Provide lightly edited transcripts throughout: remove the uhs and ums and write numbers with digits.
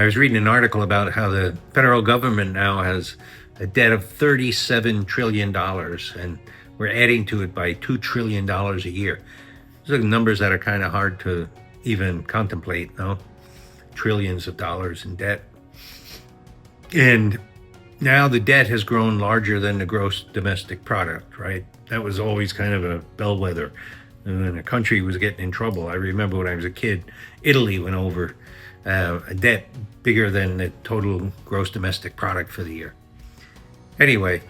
I was reading an article about how the federal government now has a debt of $37 trillion, and we're adding to it by $2 trillion a year. Those are numbers that are kind of hard to even contemplate, no? Trillions of dollars in debt. And now the debt has grown larger than the gross domestic product, right? That was always kind of a bellwether. And when a country was getting in trouble, I remember when I was a kid, Italy went over a debt bigger than the total gross domestic product for the year. Anyway,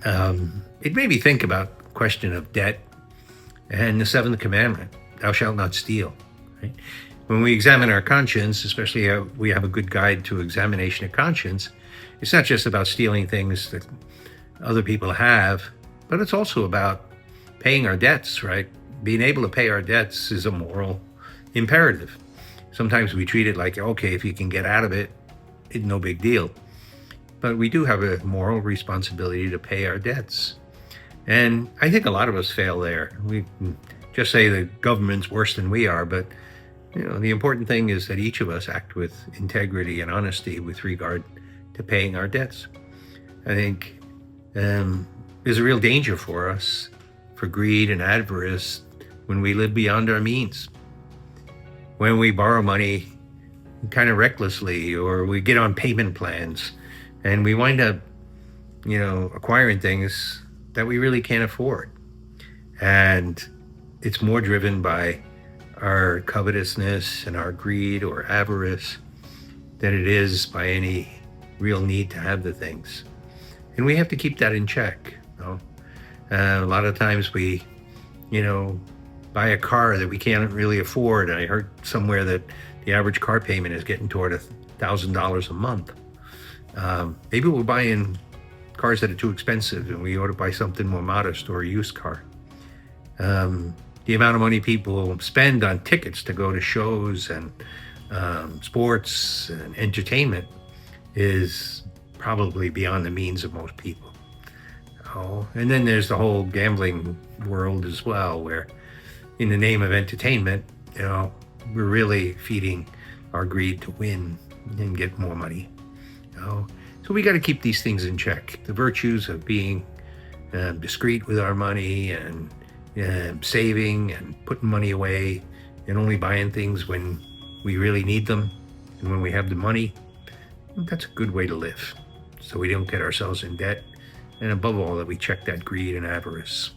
it made me think about the question of debt and the seventh commandment, thou shalt not steal. Right? When we examine our conscience, especially we have a good guide to examination of conscience, it's not just about stealing things that other people have, but it's also about paying our debts, right? Being able to pay our debts is a moral imperative. Sometimes we treat it like, okay, if you can get out of it, it's no big deal. But we do have a moral responsibility to pay our debts. And I think a lot of us fail there. We just say the government's worse than we are, but the important thing is that each of us act with integrity and honesty with regard to paying our debts. I think there's a real danger for us for greed and avarice when we live beyond our means. When we borrow money kind of recklessly, or we get on payment plans and we wind up, acquiring things that we really can't afford. And it's more driven by our covetousness and our greed or avarice than it is by any real need to have the things. And we have to keep that in check. A lot of times we, buy a car that we can't really afford. I heard somewhere that the average car payment is getting toward $1,000 a month. Maybe we're buying cars that are too expensive and we ought to buy something more modest or a used car. The amount of money people spend on tickets to go to shows and sports and entertainment is probably beyond the means of most people. And then there's the whole gambling world as well, where in the name of entertainment, we're really feeding our greed to win and get more money. So we got to keep these things in check. The virtues of being discreet with our money and saving and putting money away and only buying things when we really need them and when we have the money. That's a good way to live, so we don't get ourselves in debt, and above all, that we check that greed and avarice.